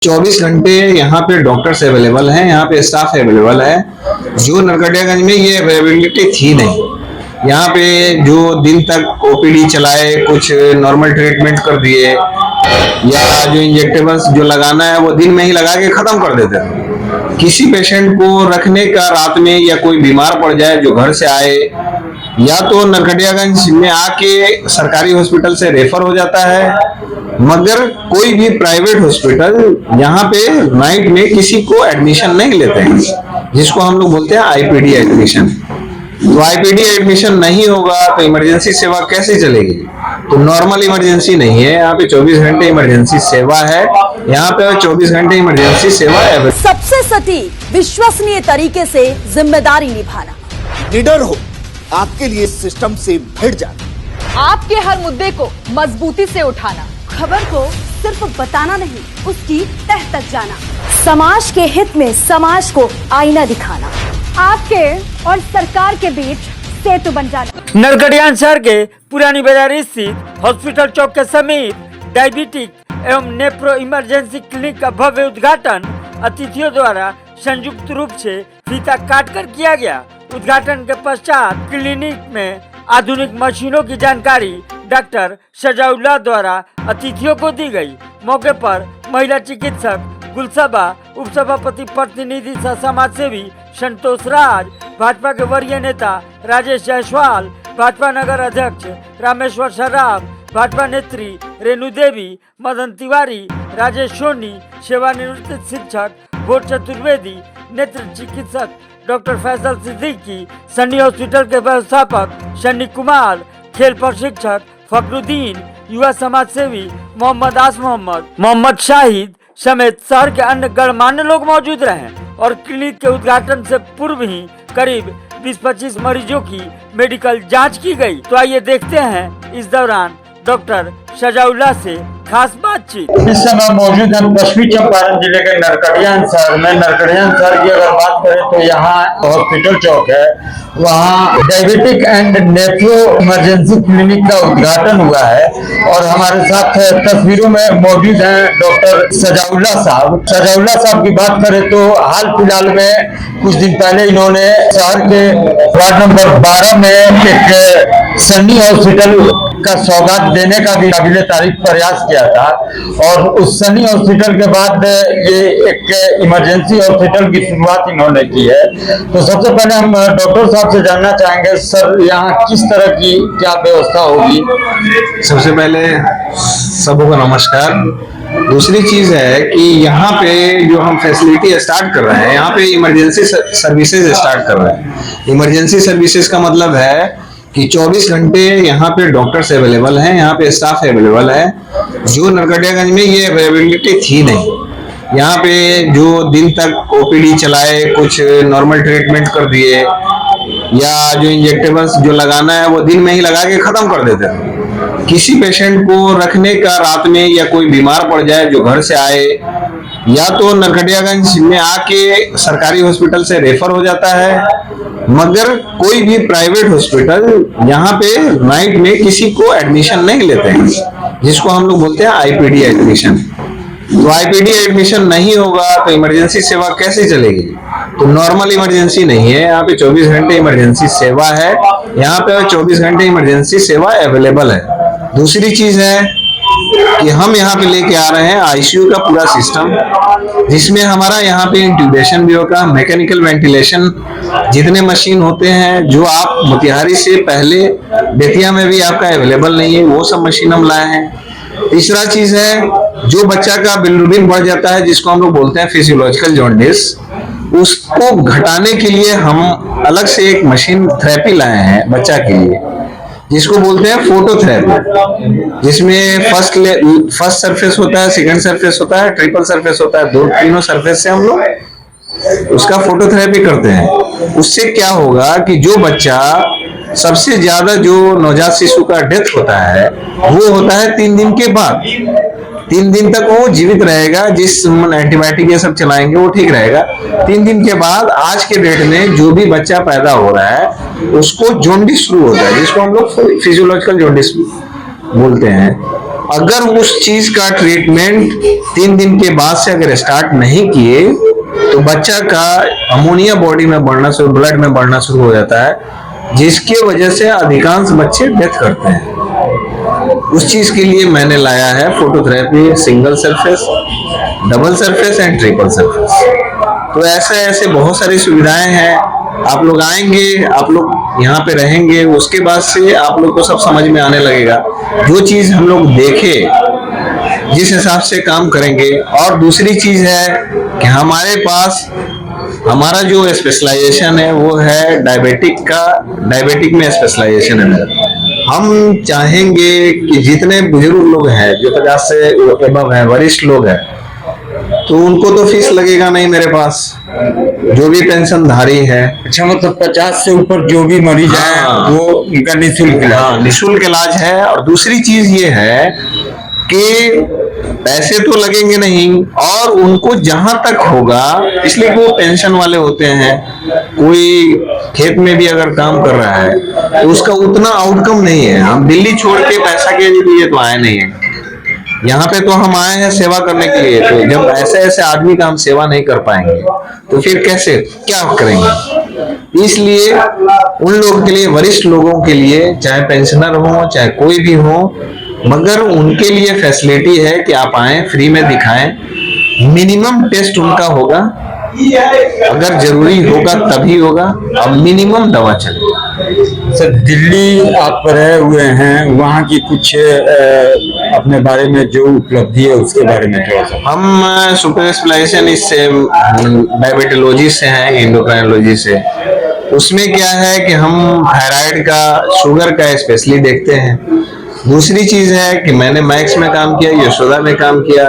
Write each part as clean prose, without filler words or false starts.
24 घंटे यहाँ पे डॉक्टर्स अवेलेबल हैं, यहाँ पे स्टाफ अवेलेबल है। जो नरकटियागंज में ये अवेलेबिलिटी थी नहीं। यहाँ पे जो दिन तक ओपीडी चलाए, कुछ नॉर्मल ट्रीटमेंट कर दिए, या जो इंजेक्टेबल्स जो लगाना है वो दिन में ही लगा के खत्म कर देते थे। किसी पेशेंट को रखने का रात में, या कोई बीमार पड़ जाए जो घर से आए, या तो नरकटियागंज में आके सरकारी हॉस्पिटल से रेफर हो जाता है, मगर कोई भी प्राइवेट हॉस्पिटल यहाँ पे नाइट में किसी को एडमिशन नहीं लेते हैं, जिसको हम लोग बोलते हैं आईपीडी एडमिशन। तो आईपीडी एडमिशन नहीं होगा तो इमरजेंसी सेवा कैसे चलेगी? तो नॉर्मल इमरजेंसी नहीं है, यहाँ पे 24 घंटे इमरजेंसी सेवा है। यहाँ पे 24 घंटे इमरजेंसी सेवा है। सबसे सटीक विश्वसनीय तरीके से जिम्मेदारी निभाना, निडर हो, आपके लिए सिस्टम से भिड़ जाना, आपके हर मुद्दे को मजबूती से उठाना, खबर को सिर्फ बताना नहीं, उसकी तह तक जाना, समाज के हित में समाज को आईना दिखाना, आपके और सरकार के बीच सेतु बन जाना। नरकटियागंज शहर के पुरानी बाजार स्थित हॉस्पिटल चौक के समीप डायबिटिक एवं नेप्रो इमरजेंसी क्लिनिक का भव्य उद्घाटन अतिथियों द्वारा संयुक्त रूप से फीता काटकर किया गया। उद्घाटन के पश्चात क्लिनिक में आधुनिक मशीनों की जानकारी डॉक्टर सजाउल्लाह द्वारा अतिथियों को दी गई। मौके पर महिला चिकित्सक गुलसबा, उपसभापति प्रतिनिधि सह समाज सेवी संतोष राज, भाजपा के वरीय नेता राजेश जायसवाल, भाजपा नगर अध्यक्ष रामेश्वर सराफ, भाजपा नेत्री रेणु देवी, मदन तिवारी, राजेश सोनी, सेवानिवृत्त शिक्षक भोर चतुर्वेदी, नेत्र चिकित्सक डॉक्टर फैसल सिद्दीकी, सन्नी हॉस्पिटल के व्यवस्थापक सन्नी कुमार, खेल प्रशिक्षक फखरुद्दीन, युवा समाज सेवी मोहम्मद शाहिद समेत शहर के अन्य गणमान्य लोग मौजूद रहे और क्लिनिक के उद्घाटन से पूर्व ही करीब 20-25 मरीजों की मेडिकल जांच की गई। तो आइए देखते हैं इस दौरान डॉक्टर सजाउल्लाह से खास बातचीत। इस समय मौजूद है पश्चिमी चंपारण जिले के नरकटियागंज शहर में। नरकटियागंज शहर की अगर बात करें तो यहाँ हॉस्पिटल चौक है, वहाँ diabetic and nephro emergency clinic का उद्घाटन हुआ है और हमारे साथ तस्वीरों में मौजूद हैं डॉक्टर सजाउल्लाह साहब। सजाउल्लाह साहब की बात करें तो हाल फिलहाल में कुछ दिन पहले इन्होंने शहर के वार्ड नंबर 12 में एक सन्नी हॉस्पिटल का सौगात देने का भी काबिले तारीफ प्रयास किया था और उस सन्नी हॉस्पिटल के बाद ये एक इमरजेंसी हॉस्पिटल की शुरुआत इन्होंने की है। तो सबसे पहले हम डॉक्टर साहब से जानना चाहेंगे, सर यहाँ किस तरह की क्या व्यवस्था होगी? सबसे पहले सबको नमस्कार। दूसरी चीज है कि यहाँ पे जो हम फैसिलिटी स्टार्ट कर रहे हैं, यहाँ पे इमरजेंसी सर्विसेज स्टार्ट कर रहे हैं। इमरजेंसी सर्विसेज का मतलब है कि 24 घंटे यहाँ पे डॉक्टर्स अवेलेबल हैं, यहाँ पे स्टाफ अवेलेबल है। जो नरकटियागंज में ये अवेलेबिलिटी थी नहीं। यहाँ पे जो दिन तक ओपीडी चलाए, कुछ नॉर्मल ट्रीटमेंट कर दिए, या जो इंजेक्टेबल्स जो लगाना है वो दिन में ही लगा के खत्म कर देते थे। किसी पेशेंट को रखने का रात में, या कोई बीमार पड़ जाए जो घर से आए, या तो नरकटियागंज में आके सरकारी हॉस्पिटल से रेफर हो जाता है, मगर कोई भी प्राइवेट हॉस्पिटल यहाँ पे नाइट में किसी को एडमिशन नहीं लेते हैं, जिसको हम लोग बोलते हैं आईपीडी एडमिशन। तो आईपीडी एडमिशन नहीं होगा तो इमरजेंसी सेवा कैसे चलेगी? तो नॉर्मल इमरजेंसी नहीं है, यहाँ पे 24 घंटे इमरजेंसी सेवा है। यहाँ पे 24 घंटे इमरजेंसी सेवा अवेलेबल है। दूसरी चीज है कि हम यहाँ पे लेके आ रहे हैं आईसीयू का पूरा सिस्टम, जिसमें हमारा यहाँ पे इंट्यूबेशन भी होगा, मैकेनिकल वेंटिलेशन, जितने मशीन होते हैं जो आप मोतिहारी से पहले बेतिया में भी आपका अवेलेबल नहीं है, वो सब मशीन हम लाए हैं। तीसरा चीज है, जो बच्चा का बिलिरुबिन बढ़ जाता है, जिसको हम लोग बोलते हैं फिजियोलॉजिकल जॉन्डिस, उसको घटाने के लिए हम अलग से एक मशीन थेरेपी लाए हैं बच्चा के लिए, जिसको बोलते हैं फोटोथेरेपी, जिसमें फर्स्ट सरफेस होता है, सेकंड सरफेस होता है, ट्रिपल सरफेस होता है, तीनों सरफेस से हम लोग उसका फोटोथेरेपी करते हैं। उससे क्या होगा कि जो बच्चा सबसे ज्यादा जो नवजात शिशु का डेथ होता है वो होता है 3 दिन के बाद। 3 दिन तक वो जीवित रहेगा, जिस एंटीबायोटिक ये सब चलाएंगे वो ठीक रहेगा। 3 दिन के बाद आज के डेट में जो भी बच्चा पैदा हो रहा है उसको जॉन्डिस शुरू होता है, जिसको हम लोग फिजियोलॉजिकल जॉन्डिस बोलते हैं। अगर उस चीज का ट्रीटमेंट 3 दिन के बाद से अगर स्टार्ट नहीं किए तो बच्चा का अमोनिया बॉडी में बढ़ना शुरू, ब्लड में बढ़ना शुरू हो जाता है, जिसकी वजह से अधिकांश बच्चे डेथ करते हैं। उस चीज के लिए मैंने लाया है phototherapy, single surface, double surface and triple surface. तो ऐसे बहुत सारी सुविधाएं हैं। आप लोग आएंगे, आप लोग यहाँ पे रहेंगे, उसके बाद से आप लोग को सब समझ में आने लगेगा। जो चीज हम लोग देखे जिस हिसाब से काम करेंगे। और दूसरी चीज है कि हमारे पास हमारा जो स्पेशलाइजेशन है वो है डायबिटिक में स्पेशलाइजेशन है मेरा। हम चाहेंगे कि जितने बुजुर्ग लोग हैं, जो 50 से एबव है, वरिष्ठ लोग हैं, तो उनको तो फीस लगेगा नहीं मेरे पास, जो भी पेंशनधारी है। अच्छा, मतलब 50 से ऊपर जो भी मरीज है हाँ। वो उनका निःशुल्क इलाज। हाँ, निःशुल्क इलाज है। और दूसरी चीज ये है कि पैसे तो लगेंगे नहीं, और उनको जहां तक होगा, इसलिए कि वो पेंशन वाले होते हैं, कोई खेत में भी अगर काम कर रहा है तो उसका उतना आउटकम नहीं है। हम दिल्ली छोड़ के पैसा के लिए तो आए नहीं है, यहाँ पे तो हम आए हैं सेवा करने के लिए। तो जब ऐसे आदमी का हम सेवा नहीं कर पाएंगे तो फिर कैसे, क्या करेंगे? इसलिए उन लोगों के लिए, वरिष्ठ लोगों के लिए, चाहे पेंशनर हो चाहे कोई भी हो, मगर उनके लिए फैसिलिटी है कि आप आए, फ्री में दिखाएं। मिनिमम टेस्ट उनका होगा, अगर जरूरी होगा तभी होगा, और मिनिमम दवा चलेगी। सर, दिल्ली आप रहे हुए हैं, वहाँ की कुछ अपने बारे में जो उपलब्धि है उसके बारे में थोड़ा सा। हम सुपर स्पेशलाइजेशन से डायबिटोलॉजी से हैं, एंडोक्राइनोलॉजी से। उसमें क्या है कि हम थायराइड का, शुगर का स्पेशली देखते हैं। दूसरी चीज है कि मैंने मैक्स में काम किया, यशोदा में काम किया,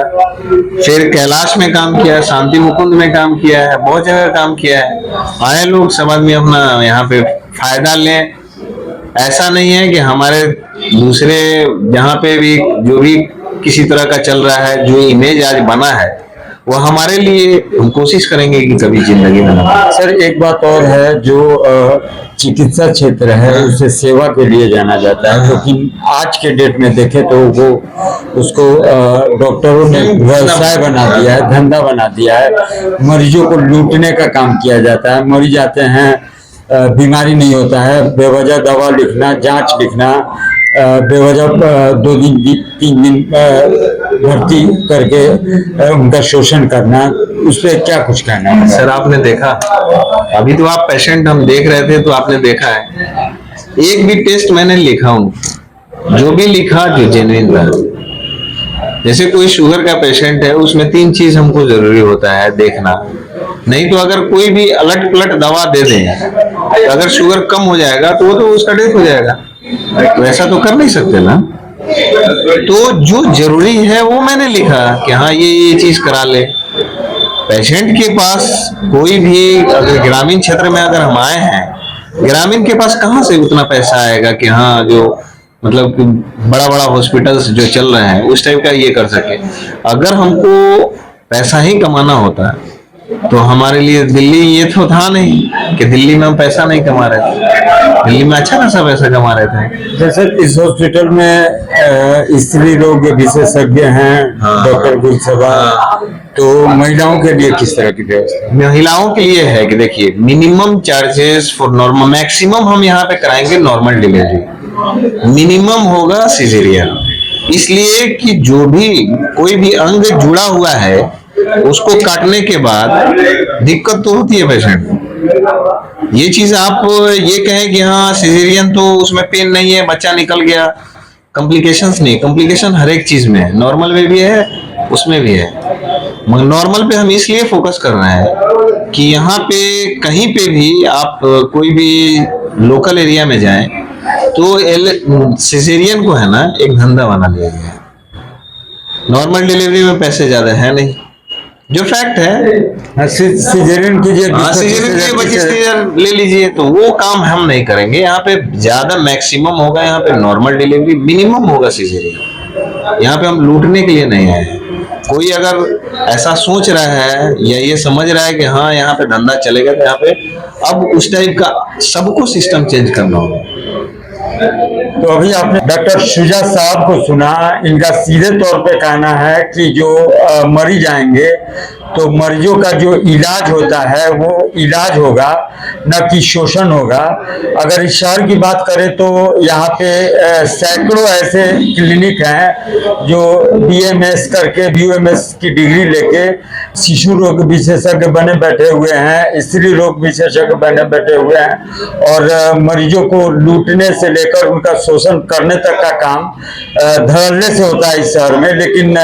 फिर कैलाश में काम किया, शांति मुकुंद में काम किया है, बहुत जगह काम किया है। आए लोग सब आदमी अपना यहाँ पे फायदा लें। ऐसा नहीं है कि हमारे दूसरे जहाँ पे भी जो भी किसी तरह का चल रहा है, जो इमेज आज बना है, वो हमारे लिए, हम कोशिश करेंगे कि कभी जिंदगी में ना। सर, एक बात और है, जो चिकित्सा क्षेत्र है उसे सेवा के लिए जाना जाता है, लेकिन आज के डेट में देखें तो वो उसको डॉक्टरों ने व्यवसाय बना दिया है, धंधा बना दिया है। मरीजों को लूटने का काम किया जाता है। मरीज आते हैं, बीमारी नहीं होता है, बेवजह दवा लिखना, जांच लिखना, बेवजह 2 दिन 3 दिन भर्ती करके उनका शोषण करना, उस पर क्या कुछ कहना है? सर, आपने देखा, अभी तो आप पेशेंट हम देख रहे थे तो आपने देखा है, एक भी टेस्ट मैंने लिखा हूँ, जो भी लिखा जो जेन्युइन था। जैसे कोई शुगर का पेशेंट है, उसमें 3 चीज हमको जरूरी होता है देखना। नहीं तो अगर कोई भी अलट पलट दवा दे दें, तो अगर शुगर कम हो जाएगा तो वो तो उसका डेथ हो जाएगा। तो ऐसा तो कर नहीं सकते ना। तो जो जरूरी है वो मैंने लिखा कि हाँ ये चीज करा ले। पेशेंट के पास कोई भी, अगर ग्रामीण क्षेत्र में अगर हम आए हैं, ग्रामीण के पास कहाँ से उतना पैसा आएगा कि हाँ जो मतलब बड़ा बड़ा हॉस्पिटल्स जो चल रहे हैं उस टाइप का ये कर सके। अगर हमको पैसा ही कमाना होता तो हमारे लिए दिल्ली ये तो था नहीं कि दिल्ली में हम पैसा नहीं कमा रहे थे, दिल्ली में अच्छा खासा पैसा कमा रहे थे। जैसे इस हॉस्पिटल में स्त्री रोग विशेषज्ञ हैं, डॉक्टर गुलसबा, तो महिलाओं के लिए किस तरह की व्यवस्था? महिलाओं के लिए है कि देखिए, minimum charges for normal, maximum हम यहाँ पे कराएंगे नॉर्मल डिलीवरी, मिनिमम होगा सिजेरियन। इसलिए कि जो भी कोई भी अंग जुड़ा हुआ है उसको काटने के बाद दिक्कत तो होती है पेशेंट। ये चीज आप ये कहें कि हाँ सिजेरियन तो उसमें पेन नहीं है, बच्चा निकल गया, कॉम्प्लिकेशंस नहीं, कॉम्प्लिकेशन हर एक चीज में है, नॉर्मल में भी है, उसमें भी है। मगर नॉर्मल पे हम इसलिए फोकस कर रहे हैं कि यहाँ पे कहीं पे भी आप कोई भी लोकल एरिया में जाएं तो सिजेरियन को है ना एक धंधा बना लिया गया है। नॉर्मल डिलीवरी में पैसे ज्यादा है नहीं, जो फैक्ट है। सिजेरियन कीजिए, सिजेरियन के 25,000 ले लीजिए, तो वो काम हम नहीं करेंगे। यहाँ पे ज्यादा मैक्सिमम होगा, यहाँ पे नॉर्मल डिलीवरी, मिनिमम होगा सिजेरियन। यहाँ पे हम लूटने के लिए नहीं आए हैं। कोई अगर ऐसा सोच रहा है या ये समझ रहा है कि हाँ यहाँ पे धंधा चलेगा, तो यहाँ पे अब उस टाइप का सबको सिस्टम चेंज करना होगा। तो अभी आपने डॉक्टर शुजा साहब को सुना। इनका सीधे तौर पे कहना है कि जो मरीज आएंगे तो मरीजों का जो इलाज होता है वो इलाज होगा, न कि शोषण होगा। अगर इस शहर की बात करें तो यहाँ पे सैकड़ों ऐसे क्लिनिक हैं जो BMS करके BUMS की डिग्री लेके शिशु रोग विशेषज्ञ बने बैठे हुए हैं, स्त्री रोग विशेषज्ञ बने बैठे हुए हैं और मरीजों को लूटने से लेकर उनका शोषण करने तक का काम धड़ल्ले से होता है इस शहर में। लेकिन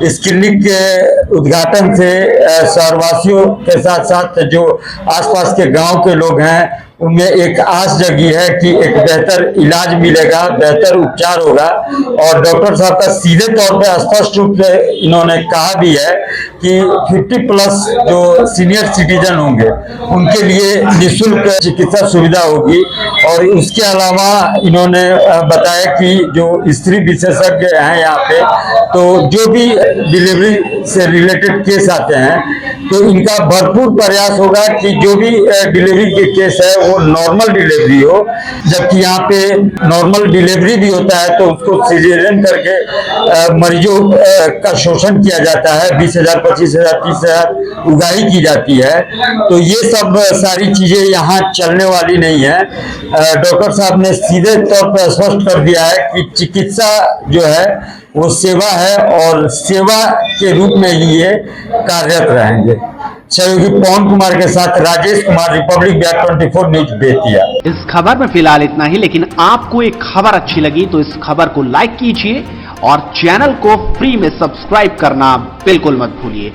इस क्लिनिक के उद्घाटन से शहरवासियों के साथ साथ जो आसपास के गांव के लोग हैं उनमें एक आस जगी है कि एक बेहतर इलाज मिलेगा, बेहतर उपचार होगा। और डॉक्टर साहब का सीधे तौर पे स्पष्ट रूप से इन्होंने कहा भी है कि 50+ जो सीनियर सिटीजन होंगे उनके लिए निःशुल्क चिकित्सा सुविधा होगी। और उसके अलावा इन्होंने बताया कि जो स्त्री विशेषज्ञ हैं यहाँ पे, तो जो भी डिलीवरी से रिलेटेड केस आते हैं तो इनका भरपूर प्रयास होगा कि जो भी डिलीवरी के केस है वो नॉर्मल डिलीवरी हो। जबकि यहाँ पे नॉर्मल डिलीवरी भी होता है तो उसको सिजेरियन करके मरीजों का शोषण किया जाता है। 20,000, 25,000, 30,000 उगाही की जाती है। तो ये सब सारी चीजें यहाँ चलने वाली नहीं है। डॉक्टर साहब ने सीधे तौर पर स्पष्ट कर दिया है कि चिकित्सा जो है वो सेवा है और सेवा के रूप में ही ये कार्यरत रहेंगे। सहयोगी पवन कुमार के साथ Rajesh Kumar, Republic back 24 news Bettiah. इस खबर में फिलहाल इतना ही, लेकिन आपको एक खबर अच्छी लगी तो इस खबर को लाइक कीजिए और चैनल को फ्री में सब्सक्राइब करना बिल्कुल मत भूलिए।